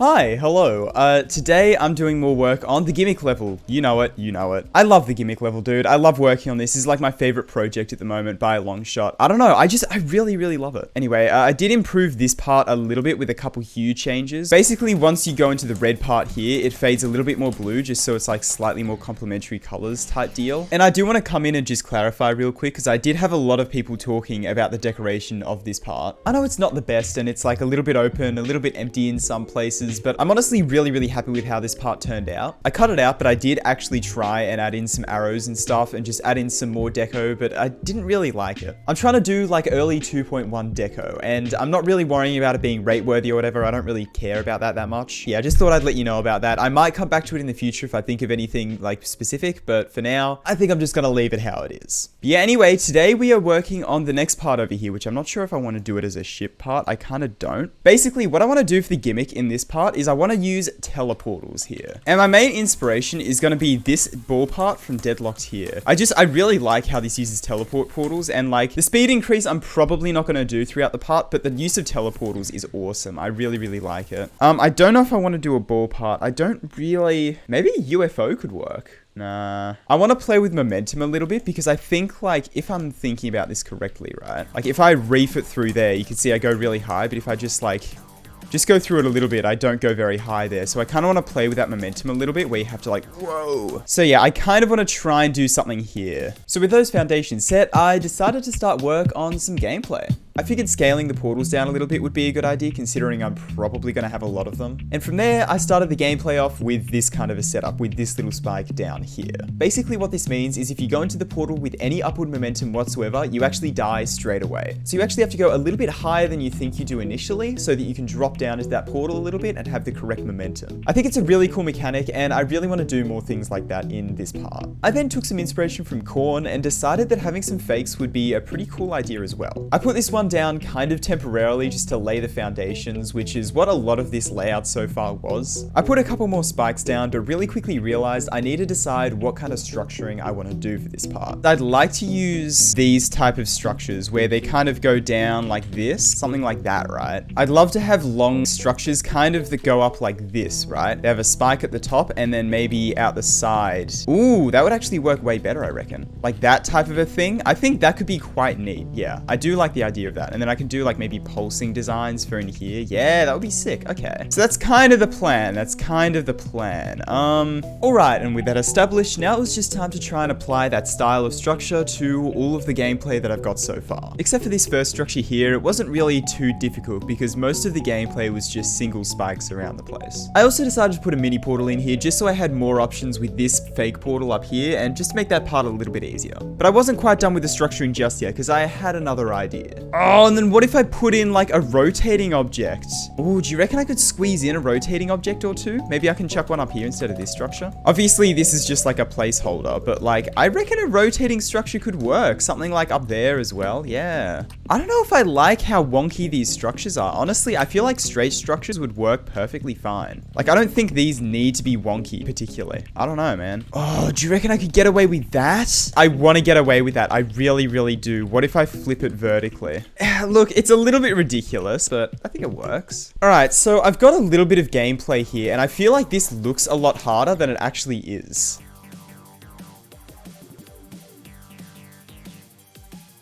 Hi, hello. Today I'm doing more work on the gimmick level. You know it, you know it. I love the gimmick level, dude. I love working on this. This is like my favorite project at the moment by a long shot. I don't know, I really love it. Anyway, I did improve this part a little bit with a couple huge changes. Basically, once you go into the red part here, it fades a little bit more blue, just so it's like slightly more complementary colors type deal. And I do want to come in and just clarify real quick, because I did have a lot of people talking about the decoration of this part. I know it's not the best, and it's like a little bit open, a little bit empty in some places, but I'm honestly really happy with how this part turned out. I cut it out, but I did actually try and add in some arrows and stuff and just add in some more deco, but I didn't really like it. I'm trying to do like early 2.1 deco, and I'm not really worrying about it being rate worthy or whatever. I don't really care about that much. Yeah, I just thought I'd let you know about that. I might come back to it in the future if I think of anything like specific, but for now, I think I'm just gonna leave it how it is. But yeah, anyway, today we are working on the next part over here, which I'm not sure if I want to do it as a ship part. I kind of don't. Basically, what I want to do for the gimmick in this part is I want to use teleportals here. And my main inspiration is going to be this ball part from Deadlocked here. I really like how this uses teleport portals, and like the speed increase I'm probably not going to do throughout the part, but the use of teleportals is awesome. I really like it. I don't know if I want to do a ball part. I don't really... Maybe UFO could work. Nah. I want to play with momentum a little bit, because I think, like, if I'm thinking about this correctly, right? Like, if I reef it through there, you can see I go really high, but if I just, like... just go through it a little bit, I don't go very high there. So I kind of want to play with that momentum a little bit, where you have to like, whoa. So yeah, I kind of want to try and do something here. So with those foundations set, I decided to start work on some gameplay. I figured scaling the portals down a little bit would be a good idea, considering I'm probably going to have a lot of them. And from there, I started the gameplay off with this kind of a setup, with this little spike down here. Basically what this means is if you go into the portal with any upward momentum whatsoever, you actually die straight away. So you actually have to go a little bit higher than you think you do initially, so that you can drop down into that portal a little bit and have the correct momentum. I think it's a really cool mechanic, and I really want to do more things like that in this part. I then took some inspiration from Korn and decided that having some fakes would be a pretty cool idea as well. I put this one down kind of temporarily just to lay the foundations, which is what a lot of this layout so far was. I put a couple more spikes down, but really quickly realized I need to decide what kind of structuring I want to do for this part. I'd like to use these type of structures where they kind of go down like this, something like that, right? I'd love to have long structures kind of that go up like this, right? They have a spike at the top and then maybe out the side. Ooh, that would actually work way better, I reckon. Like that type of a thing. I think that could be quite neat. Yeah, I do like the idea of that. And then I can do like maybe pulsing designs for in here. Yeah, that would be sick. Okay. So that's kind of the plan. All right. And with that established, now it was just time to try and apply that style of structure to all of the gameplay that I've got so far. Except for this first structure here, it wasn't really too difficult because most of the gameplay was just single spikes around the place. I also decided to put a mini portal in here just so I had more options with this fake portal up here and just to make that part a little bit easier. But I wasn't quite done with the structuring just yet because I had another idea. Oh, and then what if I put in like a rotating object? Oh, do you reckon I could squeeze in a rotating object or two? Maybe I can chuck one up here instead of this structure. Obviously, this is just like a placeholder, but like I reckon a rotating structure could work. Something like up there as well. Yeah. I don't know if I like how wonky these structures are. Honestly, I feel like straight structures would work perfectly fine. Like I don't think these need to be wonky particularly. I don't know, man. Oh, do you reckon I could get away with that? I want to get away with that. I really do. What if I flip it vertically? Look, it's a little bit ridiculous, but I think it works. All right, so I've got a little bit of gameplay here, and I feel like this looks a lot harder than it actually is.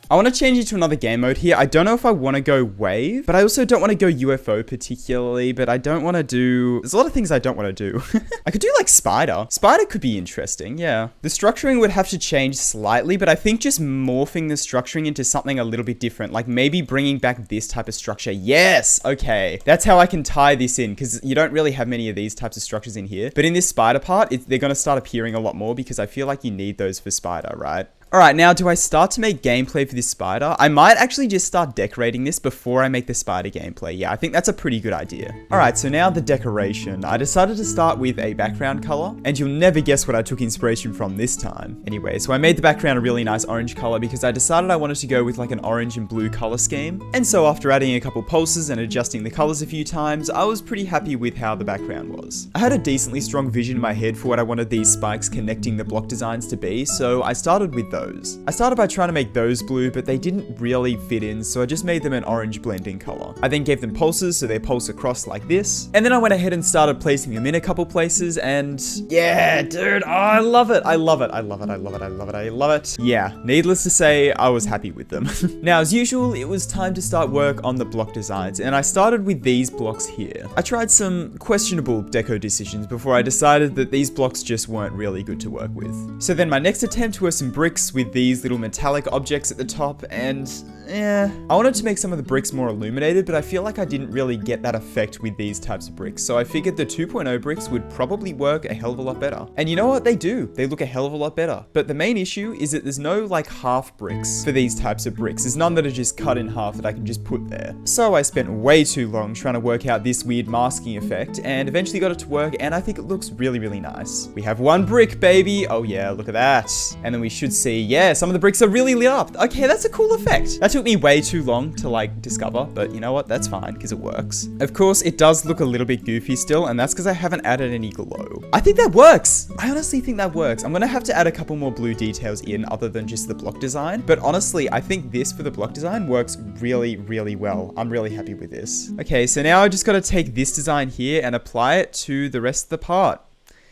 I want to change it to another game mode here. I don't know if I want to go wave, but I also don't want to go UFO particularly, but I don't want to do... There's a lot of things I don't want to do. I could do like spider. Spider could be interesting, yeah. The structuring would have to change slightly, but I think just morphing the structuring into something a little bit different, like maybe bringing back this type of structure. Yes, okay. That's how I can tie this in, because you don't really have many of these types of structures in here. But in this spider part, they're going to start appearing a lot more because I feel like you need those for spider, right? Alright, now do I start to make gameplay for this spider? I might actually just start decorating this before I make the spider gameplay. Yeah, I think that's a pretty good idea. Alright, so now the decoration. I decided to start with a background color, and you'll never guess what I took inspiration from this time. Anyway, so I made the background a really nice orange color because I decided I wanted to go with like an orange and blue color scheme. And so after adding a couple pulses and adjusting the colors a few times, I was pretty happy with how the background was. I had a decently strong vision in my head for what I wanted these spikes connecting the block designs to be, so I started with those. those. I started by trying to make those blue, but they didn't really fit in, so I just made them an orange blending color. I then gave them pulses, so they pulse across like this. And then I went ahead and started placing them in a couple places, and yeah, dude, oh, I love it. I love it. I love it. I love it. I love it. I love it. Yeah, needless to say, I was happy with them. Now, as usual, it was time to start work on the block designs, and I started with these blocks here. I tried some questionable deco decisions before I decided that these blocks just weren't really good to work with. So then my next attempt were some bricks with these little metallic objects at the top, and yeah, I wanted to make some of the bricks more illuminated, but I feel like I didn't really get that effect with these types of bricks. So I figured the 2.0 bricks would probably work a hell of a lot better. And you know what? They do. They look a hell of a lot better. But the main issue is that there's no like half bricks for these types of bricks. There's none that are just cut in half that I can just put there. So I spent way too long trying to work out this weird masking effect and eventually got it to work, and I think it looks really, really nice. We have one brick, baby. Oh yeah, look at that. And then we should see, yeah, some of the bricks are really lit up. Okay, that's a cool effect. That took me way too long to like discover, but you know what? That's fine because it works. Of course, it does look a little bit goofy still, and that's because I haven't added any glow. I think that works. I honestly think that works. I'm gonna have to add a couple more blue details in other than just the block design, but honestly, I think this for the block design works really, really well. I'm really happy with this. Okay, so now I just gotta take this design here and apply it to the rest of the part.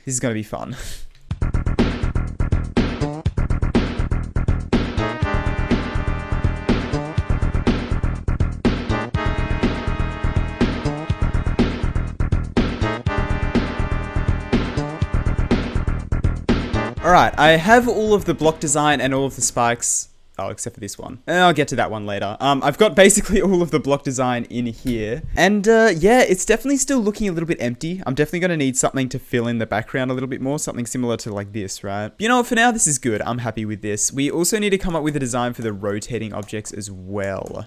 This is gonna be fun. Alright, I have all of the block design and all of the spikes. Oh, except for this one. I'll get to that one later. I've got basically all of the block design in here. And yeah, it's definitely still looking a little bit empty. I'm definitely going to need something to fill in the background a little bit more. Something similar to like this, right? But you know what? For now, this is good. I'm happy with this. We also need to come up with a design for the rotating objects as well.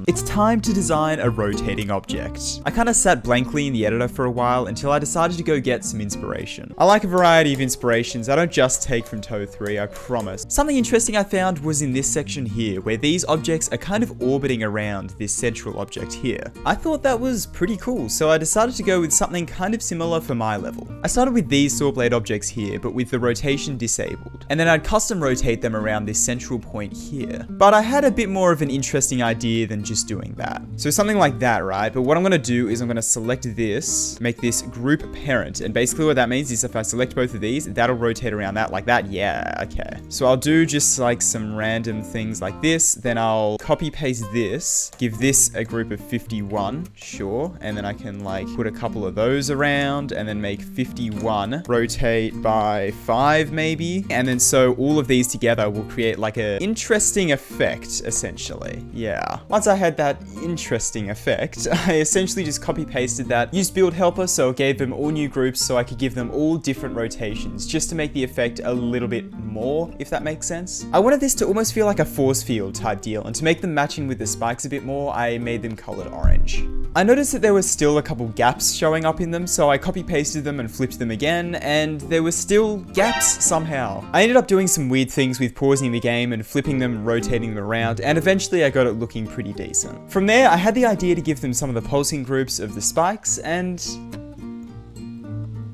It's time to design a rotating object. I kind of sat blankly in the editor for a while until I decided to go get some inspiration. I like a variety of inspirations. I don't just take from Toe 3, I promise. Something interesting I found was in this section here, where these objects are kind of orbiting around this central object here. I thought that was pretty cool, so I decided to go with something kind of similar for my level. I started with these saw blade objects here, but with the rotation disabled, and then I'd custom rotate them around this central point here. But I had a bit more of an interesting idea than just doing that. So something like that, right? But what I'm gonna do is I'm gonna select this, make this group parent, and basically what that means is if I select both of these, that'll rotate around that like that. Yeah, okay. So I'll do just like some random things like this, then I'll copy paste this, give this a group of 51, sure, and then I can like put a couple of those around and then make 51 rotate by 5 maybe, and then so all of these together will create like a interesting effect essentially. Yeah, once I had that interesting effect, I essentially just copy pasted that, used build helper, so it gave them all new groups so I could give them all different rotations just to make the effect a little bit more, if that makes sense. I wanted this to almost feel like a force field type deal, and to make them matching with the spikes a bit more, I made them colored orange. I noticed that there were still a couple gaps showing up in them, so I copy pasted them and flipped them again, and there were still gaps somehow. I ended up doing some weird things with pausing the game and flipping them, rotating them around, and eventually I got it looking pretty decent. From there, I had the idea to give them some of the pulsing groups of the spikes, and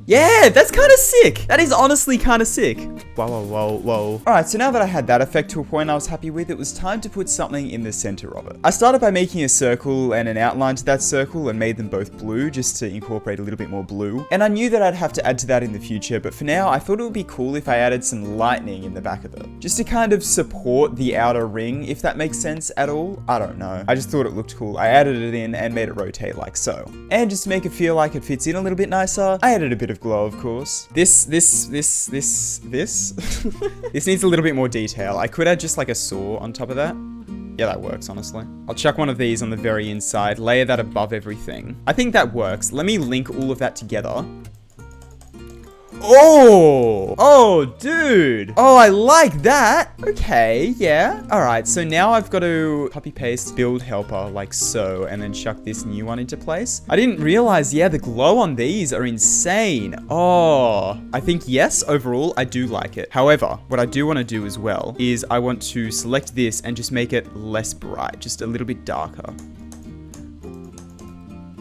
yeah, that's kind of sick. That is honestly kind of sick. Whoa, whoa, whoa, whoa. Alright, so now that I had that effect to a point I was happy with, it was time to put something in the center of it. I started by making a circle and an outline to that circle and made them both blue just to incorporate a little bit more blue. And I knew that I'd have to add to that in the future, but for now I thought it would be cool if I added some lightning in the back of it. Just to kind of support the outer ring, if that makes sense at all. I don't know. I just thought it looked cool. I added it in and made it rotate like so. And just to make it feel like it fits in a little bit nicer, I added a bit of glow, of course. This this needs a little bit more detail. I could add just like a saw on top of that. Yeah, that works, honestly. I'll chuck one of these on the very inside, layer that above everything. I think that works. Let me link all of that together. Oh, dude. Oh, I like that. Okay, yeah. All right, so now I've got to copy paste build helper like so, and then chuck this new one into place. I didn't realize, yeah, the glow on these are insane. Oh, I think yes, overall, I do like it. However, what I do want to do as well is I want to select this and just make it less bright, just a little bit darker.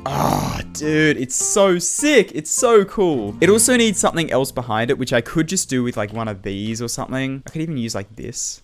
Ah, dude, it's so sick. It's so cool. It also needs something else behind it, which I could just do with like one of these or something. I could even use like this.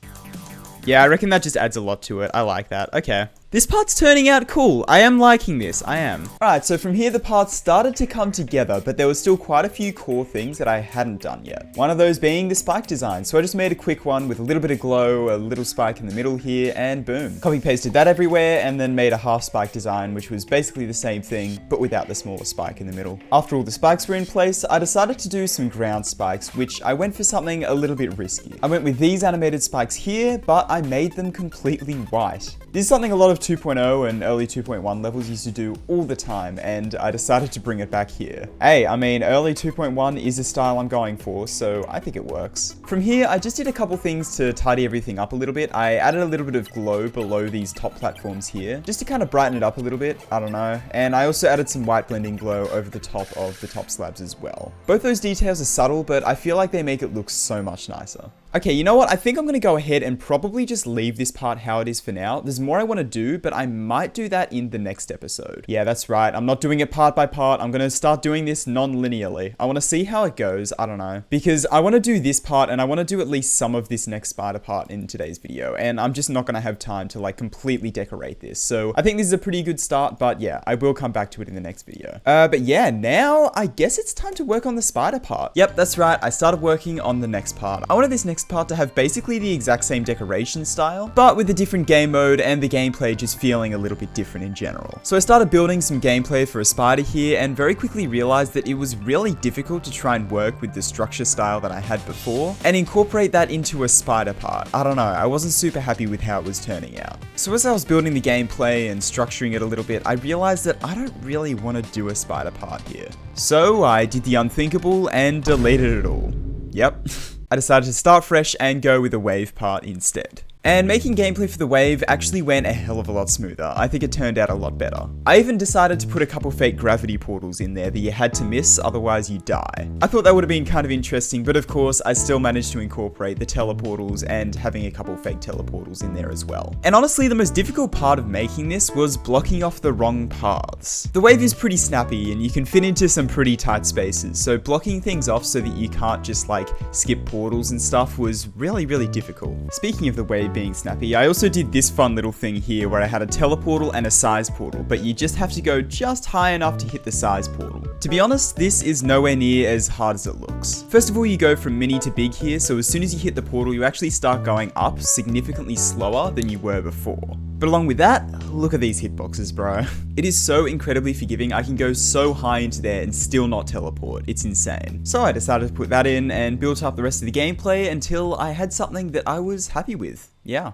Yeah, I reckon that just adds a lot to it. I like that. Okay. This part's turning out cool. I am liking this. I am. Alright, so from here the parts started to come together, but there was still quite a few core things that I hadn't done yet. One of those being the spike design. So I just made a quick one with a little bit of glow, a little spike in the middle here, and boom. Copy pasted that everywhere, and then made a half spike design, which was basically the same thing, but without the smaller spike in the middle. After all the spikes were in place, I decided to do some ground spikes, which I went for something a little bit risky. I went with these animated spikes here, but I made them completely white. This is something a lot of 2.0 and early 2.1 levels used to do all the time, and I decided to bring it back here. Hey, I mean, early 2.1 is a style I'm going for, so I think it works. From here, I just did a couple things to tidy everything up a little bit. I added a little bit of glow below these top platforms here, just to kind of brighten it up a little bit, I don't know. And I also added some white blending glow over the top of the top slabs as well. Both those details are subtle, but I feel like they make it look so much nicer. Okay, you know what? I think I'm going to go ahead and probably just leave this part how it is for now. There's more I want to do, but I might do that in the next episode. Yeah, that's right. I'm not doing it part by part. I'm going to start doing this non-linearly. I want to see how it goes. I don't know. Because I want to do this part and I want to do at least some of this next spider part in today's video. And I'm just not going to have time to like completely decorate this. So I think this is a pretty good start, but yeah, I will come back to it in the next video. But yeah, now I guess it's time to work on the spider part. Yep, that's right. I started working on the next part. I wanted this next part to have basically the exact same decoration style, but with a different game mode and the gameplay just feeling a little bit different in general. So I started building some gameplay for a spider here and very quickly realized that it was really difficult to try and work with the structure style that I had before and incorporate that into a spider part. I don't know, I wasn't super happy with how it was turning out. So as I was building the gameplay and structuring it a little bit, I realized that I don't really want to do a spider part here. So I did the unthinkable and deleted it all. Yep. I decided to start fresh and go with a wave part instead. And making gameplay for the wave actually went a hell of a lot smoother. I think it turned out a lot better. I even decided to put a couple fake gravity portals in there that you had to miss, otherwise you die. I thought that would have been kind of interesting, but of course I still managed to incorporate the teleportals and having a couple fake teleportals in there as well. And honestly, the most difficult part of making this was blocking off the wrong paths. The wave is pretty snappy and you can fit into some pretty tight spaces, so blocking things off so that you can't just like skip portals and stuff was really, really difficult. Speaking of the wave being snappy, I also did this fun little thing here where I had a teleportal and a size portal, but you just have to go just high enough to hit the size portal. To be honest, this is nowhere near as hard as it looks. First of all, you go from mini to big here, so as soon as you hit the portal, you actually start going up significantly slower than you were before. But along with that, look at these hitboxes, bro. It is so incredibly forgiving. I can go so high into there and still not teleport. It's insane. So I decided to put that in and built up the rest of the gameplay until I had something that I was happy with. Yeah.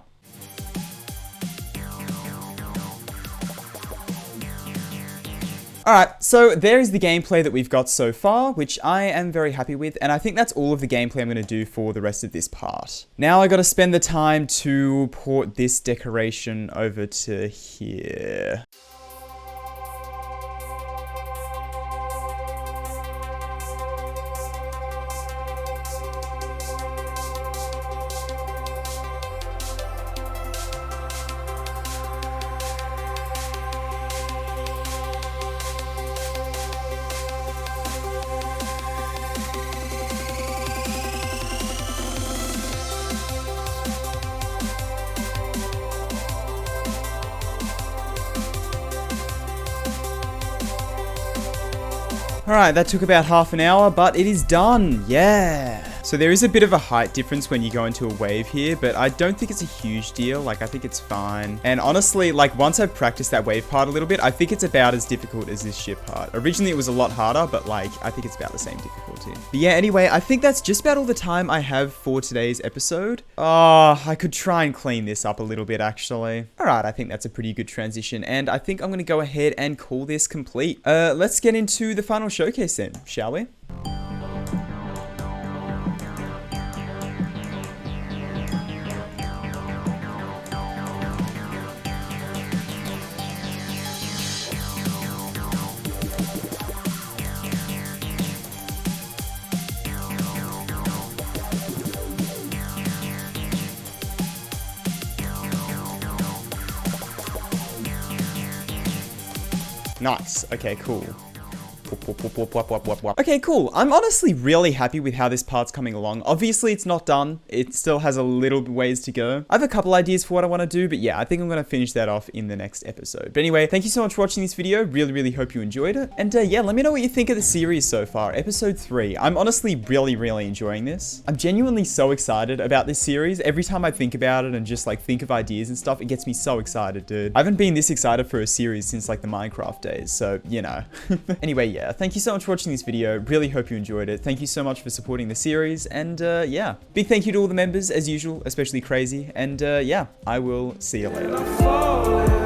Alright, so there is the gameplay that we've got so far, which I am very happy with, and I think that's all of the gameplay I'm going to do for the rest of this part. Now I got to spend the time to port this decoration over to here. Alright, that took about half an hour, but it is done. Yeah. So there is a bit of a height difference when you go into a wave here, but I don't think it's a huge deal. Like, I think it's fine. And honestly, like, once I've practiced that wave part a little bit, I think it's about as difficult as this ship part. Originally, it was a lot harder, but like, I think it's about the same difficulty. But yeah, anyway, I think that's just about all the time I have for today's episode. Oh, I could try and clean this up a little bit, actually. Alright, I think that's a pretty good transition, and I think I'm gonna go ahead and call this complete. Let's get into the final showcase then, shall we? Nice. Okay, cool. Okay, cool. I'm honestly really happy with how this part's coming along. Obviously, it's not done. It still has a little ways to go. I have a couple ideas for what I want to do, but yeah, I think I'm going to finish that off in the next episode. But anyway, thank you so much for watching this video. Really hope you enjoyed it. And yeah, let me know what you think of the series so far. Episode 3. I'm honestly really enjoying this. I'm genuinely so excited about this series. Every time I think about it and just like think of ideas and stuff, it gets me so excited, dude. I haven't been this excited for a series since like the Minecraft days, so you know. Anyway, yeah, thank you so much for watching this video. Really hope you enjoyed it. Thank you so much for supporting the series. And yeah, big thank you to all the members as usual, especially Crazy. And yeah, I will see you later.